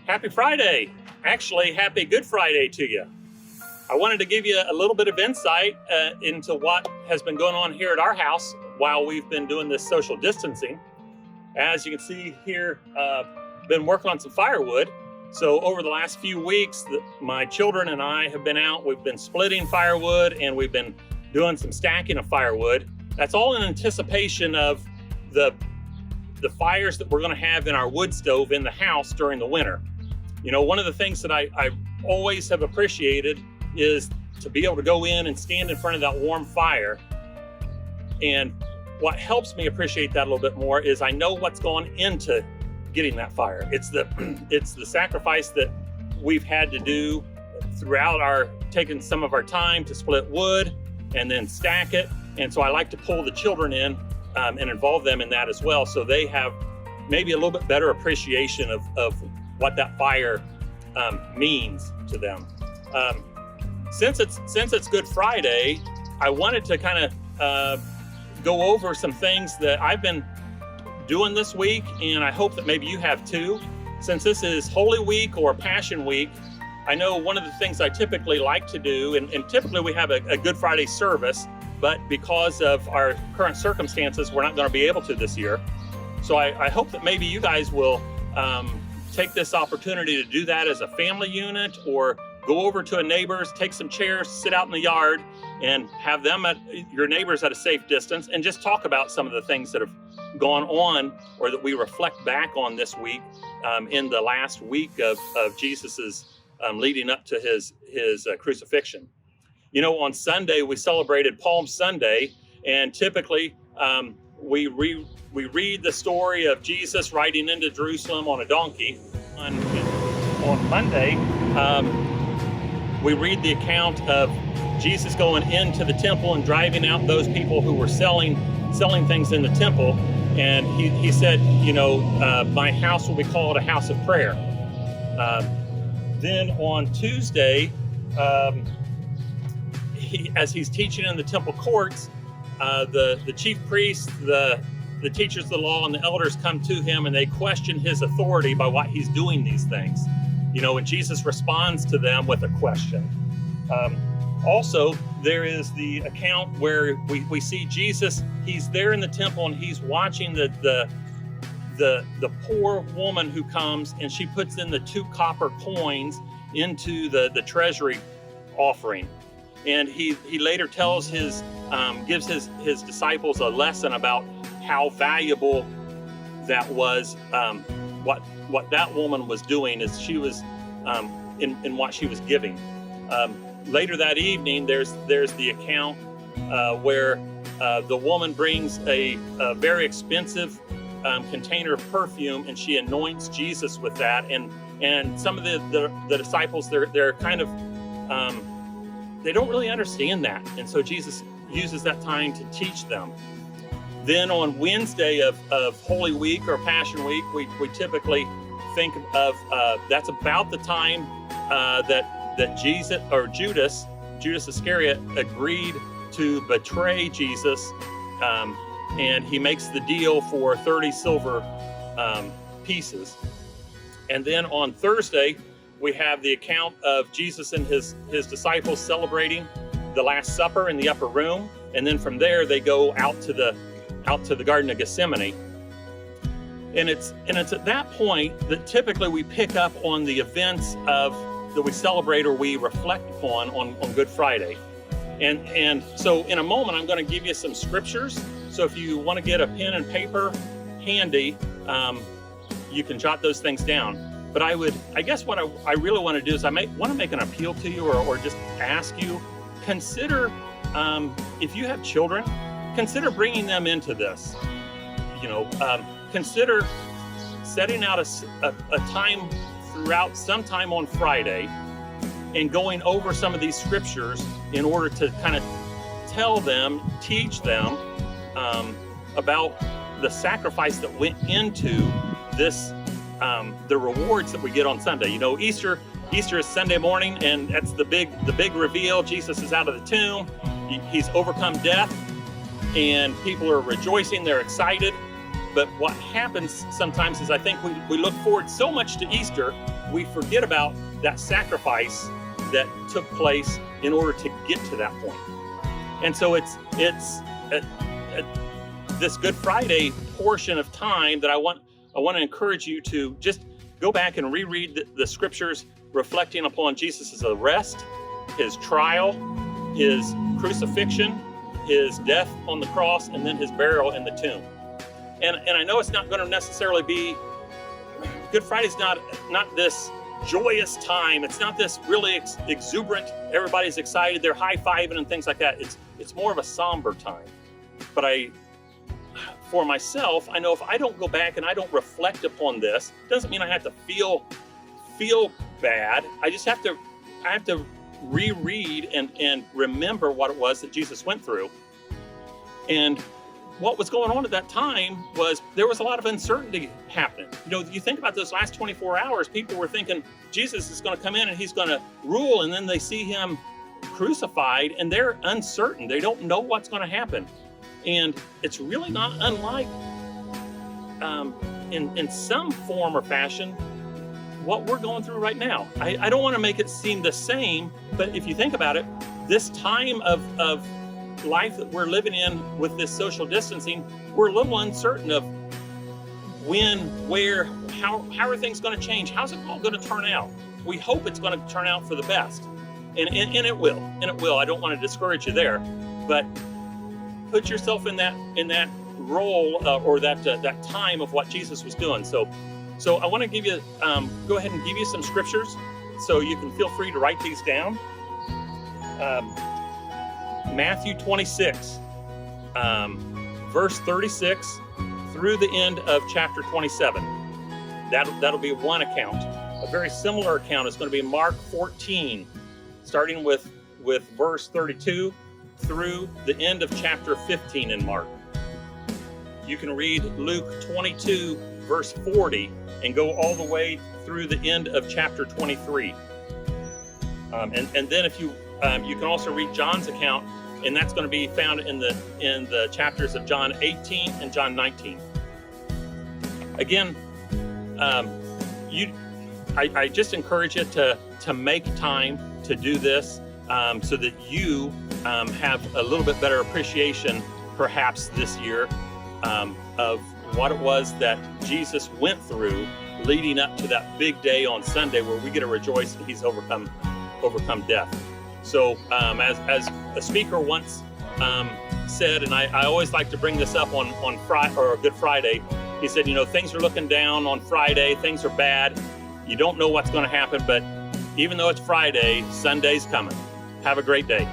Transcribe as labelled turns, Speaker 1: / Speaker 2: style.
Speaker 1: Happy Friday. Actually, happy Good Friday to you. I wanted to give you a little bit of insight into what has been going on here at our house while we've been doing this social distancing. As you can see here, been working on some firewood. So over the last few weeks, my children and I have been out. We've been splitting firewood and we've been doing some stacking of firewood. That's all in anticipation of the fires that we're going to have in our wood stove in the house during the winter. You know, one of the things that I always have appreciated is to be able to go in and stand in front of that warm fire. And what helps me appreciate that a little bit more is I know what's gone into getting that fire. It's the sacrifice that we've had to do throughout taking some of our time to split wood and then stack it. And so I like to pull the children in and involve them in that as well, so they have maybe a little bit better appreciation of what that fire means to them. Since it's Good Friday, I wanted to kind of go over some things that I've been doing this week, and I hope that maybe you have too. Since this is Holy Week or Passion Week, I know one of the things I typically like to do, and typically we have a Good Friday service, but because of our current circumstances, we're not going to be able to this year. So I hope that maybe you guys will take this opportunity to do that as a family unit, or go over to a neighbor's, take some chairs, sit out in the yard, and have them your neighbors at a safe distance, and just talk about some of the things that have gone on, or that we reflect back on this week in the last week of Jesus's leading up to his crucifixion. You know, on Sunday we celebrated Palm Sunday, and typically we read the story of Jesus riding into Jerusalem on a donkey. On Monday, we read the account of Jesus going into the temple and driving out those people who were selling things in the temple. And he said, you know, my house will be called a house of prayer. Then on Tuesday, as he's teaching in the temple courts, the chief priests, the teachers of the law, and the elders come to him, and they question his authority by what he's doing these things. You know, and Jesus responds to them with a question. Also, there is the account where we see Jesus. He's there in the temple, and he's watching the poor woman who comes, and she puts in the 2 copper coins into the treasury offering. And he later tells gives his disciples a lesson about how valuable that was. What that woman was doing is she was in what she was giving. Later that evening, there's the account where the woman brings a very expensive container of perfume, and she anoints Jesus with that. And some of the disciples, they're kind of they don't really understand that, and so Jesus uses that time to teach them. Then on Wednesday of Holy Week or Passion Week, we typically think of that's about the time that Jesus or Judas Iscariot agreed to betray Jesus, and he makes the deal for 30 silver pieces. And then on Thursday, we have the account of Jesus and his disciples celebrating the Last Supper in the upper room, and then from there they go out to the Garden of Gethsemane. And it's at that point that typically we pick up on the events that we celebrate or we reflect upon on Good Friday. And so in a moment I'm going to give you some scriptures. So if you want to get a pen and paper handy, you can jot those things down. But I guess what I really want to do is I want to make an appeal to you, or just ask you, consider, if you have children, consider bringing them into this. You know, consider setting out a time throughout, sometime on Friday, and going over some of these scriptures in order to kind of teach them about the sacrifice that went into this, the rewards that we get on Sunday. You know, Easter is Sunday morning, and that's the big reveal. Jesus is out of the tomb. He's overcome death, and people are rejoicing. They're excited. But what happens sometimes is I think we look forward so much to Easter, we forget about that sacrifice that took place in order to get to that point. And so it's this Good Friday portion of time that I want to encourage you to just go back and reread the scriptures reflecting upon Jesus' arrest, his trial, his crucifixion, his death on the cross, and then his burial in the tomb. And I know it's not going to necessarily be, Good Friday's not this joyous time. It's not this really exuberant, everybody's excited, they're high-fiving and things like that. It's more of a somber time. But for myself, I know if I don't go back and I don't reflect upon this, it doesn't mean I have to feel bad. I have to reread and remember what it was that Jesus went through. And what was going on at that time was there was a lot of uncertainty happening. You think about those last 24 hours, people were thinking Jesus is going to come in and he's going to rule, and then they see him crucified and they're uncertain. They don't know what's going to happen. And it's really not unlike, in some form or fashion, what we're going through right now. I don't want to make it seem the same, but if you think about it, this time of life that we're living in with this social distancing, we're a little uncertain of when, where, how are things going to change? How's it all going to turn out? We hope it's going to turn out for the best, and it will. I don't want to discourage you there, but put yourself in that role or that time of what Jesus was doing. So I want to give you go ahead and give you some scriptures, so you can feel free to write these down. Matthew 26, verse 36 through the end of chapter 27. That'll be one account. A very similar account is going to be Mark 14, starting with verse 32 through the end of chapter 15 in Mark. You can read Luke 22, verse 40, and go all the way through the end of chapter 23. And then if you can also read John's account, and that's going to be found in the chapters of John 18 and John 19. Again, I just encourage you to make time to do this, so that you have a little bit better appreciation, perhaps this year, of what it was that Jesus went through leading up to that big day on Sunday where we get to rejoice that he's overcome death. So as a speaker once said, and I always like to bring this up on Friday or Good Friday, he said, things are looking down on Friday, things are bad, you don't know what's going to happen, but even though it's Friday, Sunday's coming. Have a great day.